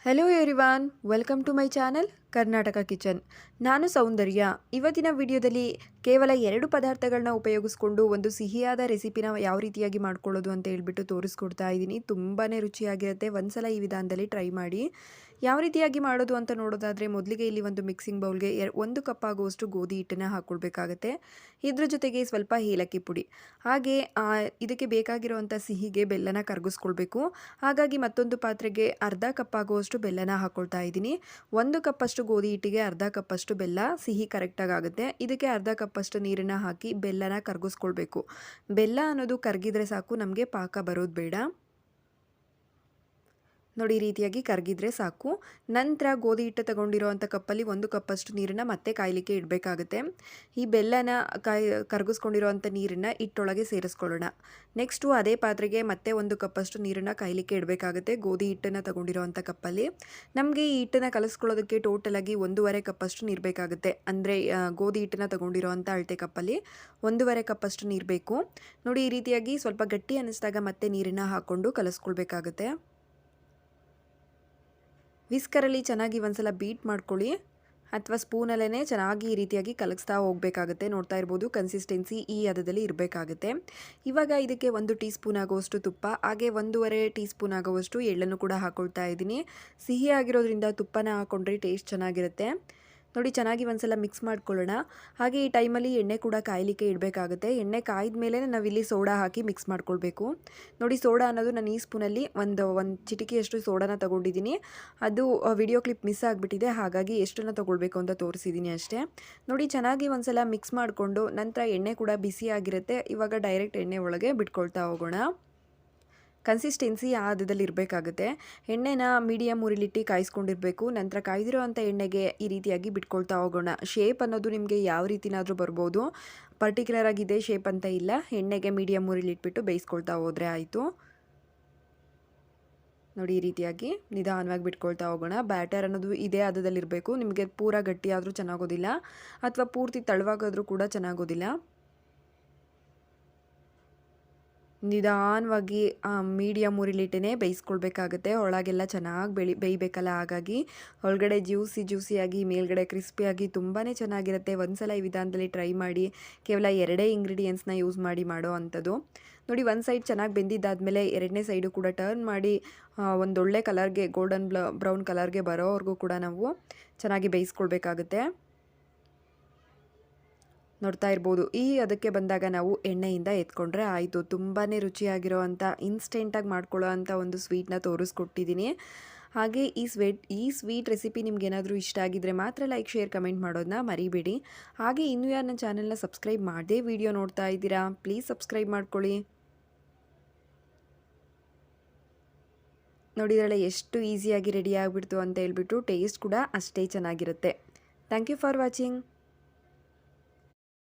Hello everyone, welcome to my channel Karnataka kitchen. ನಾನು ಸೌಂದರ್ಯ. ಇವತ್ತಿನ ವಿಡಿಯೋದಲ್ಲಿ ಕೇವಲ 2 ಪದಾರ್ಥಗಳನ್ನ ಉಪಯೋಗಿಸ್ಕೊಂಡು ಒಂದು ಸಿಹಿಯಾದ ರೆಸಿಪಿನ ಯಾವ ರೀತಿಯಾಗಿ ಮಾಡ್ಕೊಳ್ಳೋದು ಅಂತ ಹೇಳ್ಬಿಟ್ಟು ತೋರಿಸ್ಕೊಡ್ತಾ ಇದ್ದೀನಿ. ತುಂಬಾ ರುಚಿಯಾಗಿರುತ್ತೆ. ಒಂದ್ಸಲ ಈ ವಿಧಾನದಲ್ಲಿ ಟ್ರೈ ಮಾಡಿ. ಯಾವ ರೀತಿಯಾಗಿ ಮಾಡೋದು ಅಂತ ನೋಡೋದಾದರೆ, ಮೊದಲಿಗೆ ಇಲ್ಲಿ ಒಂದು ಮಿಕ್ಸಿಂಗ್ ಬೌಲ್ಗೆ 1 ಕಪ್ ಆಗುವಷ್ಟು ಗೋಧಿ ಹಿಟ್ಟನ್ನು ಹಾಕ್ಕೊಳ್ಬೇಕಾಗತ್ತೆ. ಇದ್ರ ಜೊತೆಗೆ ಸ್ವಲ್ಪ ಏಲಕ್ಕಿ ಪುಡಿ, ಹಾಗೆ ಇದಕ್ಕೆ ಬೇಕಾಗಿರುವಂಥ ಸಿಹಿಗೆ ಬೆಲ್ಲನ ಕರಗಿಸ್ಕೊಳ್ಬೇಕು. ಹಾಗಾಗಿ ಮತ್ತೊಂದು ಪಾತ್ರೆಗೆ ಅರ್ಧ ಕಪ್ ಆಗುವಷ್ಟು ಬೆಲ್ಲನ ಹಾಕ್ಕೊಳ್ತಾ ಇದ್ದೀನಿ. 1 ಕಪ್ಪಷ್ಟು ಗೋಧಿ ಹಿಟ್ಟಿಗೆ ಅರ್ಧ ಕಪ್ಪಷ್ಟು ಬೆಲ್ಲ, ಸಿಹಿ ಕರೆಕ್ಟಾಗಿ ಆಗುತ್ತೆ. ಇದಕ್ಕೆ ಅರ್ಧ ಕಪ್ಪಷ್ಟು ನೀರನ್ನು ಹಾಕಿ ಬೆಲ್ಲನ ಕರಗಿಸ್ಕೊಳ್ಬೇಕು. ಬೆಲ್ಲ ಅನ್ನೋದು ಕರಗಿದ್ರೆ ಸಾಕು, ನಮಗೆ ಪಾಕ ಬರೋದು ಬೇಡ. ನೋಡಿ, ಈ ರೀತಿಯಾಗಿ ಕರಗಿದ್ರೆ ಸಾಕು. ನಂತರ ಗೋಧಿ ಹಿಟ್ಟು ತಗೊಂಡಿರೋ ಅಂಥ ಕಪ್ಪಲ್ಲಿ 1 ಕಪ್ಪಷ್ಟು ನೀರನ್ನು ಮತ್ತೆ ಕಾಯಲಿಕ್ಕೆ ಇಡಬೇಕಾಗುತ್ತೆ. ಈ ಬೆಲ್ಲನ ಕರಗಿಸ್ಕೊಂಡಿರೋ ಅಂಥ ನೀರನ್ನು ಹಿಟ್ಟೊಳಗೆ ಸೇರಿಸ್ಕೊಳ್ಳೋಣ. ನೆಕ್ಸ್ಟು ಅದೇ ಪಾತ್ರೆಗೆ ಮತ್ತೆ 1 ಕಪ್ಪಷ್ಟು ನೀರನ್ನು ಕಾಯಲಿಕ್ಕೆ ಇಡಬೇಕಾಗುತ್ತೆ. ಗೋಧಿ ಹಿಟ್ಟನ್ನು ತಗೊಂಡಿರೋ ಅಂಥ ಕಪ್ಪಲ್ಲಿ ನಮಗೆ ಈ ಹಿಟ್ಟನ್ನು ಕಲಿಸ್ಕೊಳ್ಳೋದಕ್ಕೆ ಟೋಟಲಾಗಿ 1.5 ಕಪ್ಪಷ್ಟು ನೀರು ಬೇಕಾಗುತ್ತೆ. ಅಂದರೆ ಗೋಧಿ ಹಿಟ್ಟನ್ನು ತಗೊಂಡಿರೋ ಅಂಥ ಅಳತೆ ಕಪ್ಪಲ್ಲಿ 1.5 ಕಪ್ಪಷ್ಟು ನೀರು ಬೇಕು. ನೋಡಿ, ಈ ರೀತಿಯಾಗಿ ಸ್ವಲ್ಪ ಗಟ್ಟಿ ಅನ್ನಿಸಿದಾಗ ಮತ್ತೆ ನೀರನ್ನು ಹಾಕ್ಕೊಂಡು ಕಲಿಸ್ಕೊಳ್ಬೇಕಾಗುತ್ತೆ. ವಿಸ್ಕರಲ್ಲಿ ಚೆನ್ನಾಗಿ ಒಂದ್ಸಲ ಬೀಟ್ ಮಾಡ್ಕೊಳ್ಳಿ, ಅಥವಾ ಸ್ಪೂನಲ್ಲೇ ಚೆನ್ನಾಗಿ ಈ ರೀತಿಯಾಗಿ ಕಲಗಿಸ್ತಾ ಹೋಗಬೇಕಾಗುತ್ತೆ. ನೋಡ್ತಾ ಇರ್ಬೋದು, ಕನ್ಸಿಸ್ಟೆನ್ಸಿ ಈ ಹದದಲ್ಲಿ ಇರಬೇಕಾಗುತ್ತೆ. ಇವಾಗ ಇದಕ್ಕೆ 1 ಟೀ ಸ್ಪೂನ್ ಆಗುವಷ್ಟು ತುಪ್ಪ, ಹಾಗೆ 1.5 ಟೀ ಸ್ಪೂನ್ ಆಗುವಷ್ಟು ಎಳ್ಳನ್ನು ಕೂಡ ಹಾಕ್ಕೊಳ್ತಾ ಇದ್ದೀನಿ. ಸಿಹಿ ಆಗಿರೋದ್ರಿಂದ ತುಪ್ಪನ ಹಾಕ್ಕೊಂಡ್ರೆ ಟೇಸ್ಟ್ ಚೆನ್ನಾಗಿರುತ್ತೆ. ನೋಡಿ, ಚೆನ್ನಾಗಿ ಒಂದ್ಸಲ ಮಿಕ್ಸ್ ಮಾಡ್ಕೊಳ್ಳೋಣ. ಹಾಗೆ ಈ ಟೈಮಲ್ಲಿ ಎಣ್ಣೆ ಕೂಡ ಕಾಯಲಿಕ್ಕೆ ಇಡಬೇಕಾಗುತ್ತೆ. ಎಣ್ಣೆ ಕಾಯ್ದ ಮೇಲೆ ನಾವಿಲ್ಲಿ ಸೋಡಾ ಹಾಕಿ ಮಿಕ್ಸ್ ಮಾಡ್ಕೊಳ್ಬೇಕು. ನೋಡಿ, ಸೋಡಾ ಅನ್ನೋದು ನಾನು ಈ ಸ್ಪೂನಲ್ಲಿ ಒಂದು ಚಿಟಿಕೆಯಷ್ಟು ಸೋಡಾನ ತೊಗೊಂಡಿದ್ದೀನಿ. ಅದು ವಿಡಿಯೋ ಕ್ಲಿಪ್ ಮಿಸ್ ಆಗಿಬಿಟ್ಟಿದೆ, ಹಾಗಾಗಿ ಎಷ್ಟನ್ನು ತೊಗೊಳ್ಬೇಕು ಅಂತ ತೋರಿಸಿದ್ದೀನಿ ಅಷ್ಟೇ. ನೋಡಿ, ಚೆನ್ನಾಗಿ ಒಂದ್ಸಲ ಮಿಕ್ಸ್ ಮಾಡಿಕೊಂಡು ನಂತರ ಎಣ್ಣೆ ಕೂಡ ಬಿಸಿ ಆಗಿರುತ್ತೆ. ಇವಾಗ ಡೈರೆಕ್ಟ್ ಎಣ್ಣೆ ಒಳಗೆ ಬಿಟ್ಕೊಳ್ತಾ ಹೋಗೋಣ. ಕನ್ಸಿಸ್ಟೆನ್ಸಿ ಆ ಹದದಲ್ಲಿ ಇರಬೇಕಾಗುತ್ತೆ. ಎಣ್ಣೆನ ಮೀಡಿಯಮ್ ಉರಿಲಿಟ್ಟು ಕಾಯಿಸ್ಕೊಂಡಿರಬೇಕು. ನಂತರ ಕಾಯ್ದಿರೋ ಅಂಥ ಎಣ್ಣೆಗೆ ಈ ರೀತಿಯಾಗಿ ಬಿಟ್ಕೊಳ್ತಾ ಹೋಗೋಣ. ಶೇಪ್ ಅನ್ನೋದು ನಿಮಗೆ ಯಾವ ರೀತಿನಾದರೂ ಬರ್ಬೋದು, ಪರ್ಟಿಕ್ಯುಲರ್ ಆಗಿ ಇದೇ ಶೇಪ್ ಅಂತ ಇಲ್ಲ. ಎಣ್ಣೆಗೆ ಮೀಡಿಯಮ್ ಉರಿಲಿಟ್ಬಿಟ್ಟು ಬೇಯಿಸ್ಕೊಳ್ತಾ ಹೋದರೆ ಆಯಿತು. ನೋಡಿ, ಈ ರೀತಿಯಾಗಿ ನಿಧಾನವಾಗಿ ಬಿಟ್ಕೊಳ್ತಾ ಹೋಗೋಣ. ಬ್ಯಾಟರ್ ಅನ್ನೋದು ಇದೇ ಹದದಲ್ಲಿರಬೇಕು. ನಿಮಗೆ ಪೂರ ಗಟ್ಟಿ ಆದರೂ ಚೆನ್ನಾಗೋದಿಲ್ಲ, ಅಥವಾ ಪೂರ್ತಿ ತಳವಾಗಾದರೂ ಕೂಡ ಚೆನ್ನಾಗೋದಿಲ್ಲ. ನಿಧಾನವಾಗಿ ಮೀಡಿಯಮ್ ಉರಿಲಿಟ್ಟೇ ಬೇಯಿಸ್ಕೊಳ್ಬೇಕಾಗುತ್ತೆ. ಒಳಗೆಲ್ಲ ಚೆನ್ನಾಗಿ ಬೇಯಬೇಕಲ್ಲ, ಹಾಗಾಗಿ ಒಳಗಡೆ ಜ್ಯೂಸಿಯಾಗಿ ಮೇಲ್ಗಡೆ ಕ್ರಿಸ್ಪಿಯಾಗಿ ತುಂಬಾ ಚೆನ್ನಾಗಿರುತ್ತೆ. ಒಂದ್ಸಲ ಈ ವಿಧಾನದಲ್ಲಿ ಟ್ರೈ ಮಾಡಿ. ಕೇವಲ 2 ಇಂಗ್ರೀಡಿಯೆಂಟ್ಸ್ನ ಯೂಸ್ ಮಾಡಿ ಮಾಡೋ ಅಂಥದ್ದು. ನೋಡಿ, ಒಂದು ಸೈಡ್ ಚೆನ್ನಾಗಿ ಬೆಂದಿದ್ದಾದಮೇಲೆ ಎರಡನೇ ಸೈಡು ಕೂಡ ಟರ್ನ್ ಮಾಡಿ ಒಂದೊಳ್ಳೆ ಕಲರ್ಗೆ, ಗೋಲ್ಡನ್ ಬ್ರೌನ್ ಕಲರ್ಗೆ ಬರೋವರೆಗೂ ಕೂಡ ನಾವು ಚೆನ್ನಾಗಿ ಬೇಯಿಸ್ಕೊಳ್ಬೇಕಾಗುತ್ತೆ. ನೋಡ್ತಾ ಇರ್ಬೋದು, ಈ ಬಂದಾಗ ನಾವು ಎಣ್ಣೆಯಿಂದ ಎತ್ಕೊಂಡ್ರೆ ಆಯಿತು. ತುಂಬಾ ರುಚಿಯಾಗಿರೋ ಅಂಥ ಇನ್ಸ್ಟೆಂಟಾಗಿ ಮಾಡ್ಕೊಳ್ಳೋ ಅಂಥ ಒಂದು ಸ್ವೀಟ್ನ ತೋರಿಸ್ಕೊಟ್ಟಿದ್ದೀನಿ. ಹಾಗೆ ಈ ಸ್ವೀಟ್ ರೆಸಿಪಿ ನಿಮ್ಗೇನಾದರೂ ಇಷ್ಟ ಆಗಿದ್ದರೆ ಮಾತ್ರ ಲೈಕ್, ಶೇರ್, ಕಮೆಂಟ್ ಮಾಡೋದನ್ನ ಮರಿಬೇಡಿ. ಹಾಗೆ ಇನ್ನೂ ಯಾರು ನನ್ನ ಚಾನಲ್ನ ಸಬ್ಸ್ಕ್ರೈಬ್ ಮಾಡದೇ ವಿಡಿಯೋ ನೋಡ್ತಾ ಇದ್ದೀರಾ, ಪ್ಲೀಸ್ ಸಬ್ಸ್ಕ್ರೈಬ್ ಮಾಡ್ಕೊಳ್ಳಿ. ನೋಡಿದ್ರಲ್ಲ ಎಷ್ಟು ಈಸಿಯಾಗಿ ರೆಡಿ ಆಗಿಬಿಡ್ತು ಅಂತ ಹೇಳ್ಬಿಟ್ಟು. ಟೇಸ್ಟ್ ಕೂಡ ಅಷ್ಟೇ ಚೆನ್ನಾಗಿರುತ್ತೆ. Thank you for watching.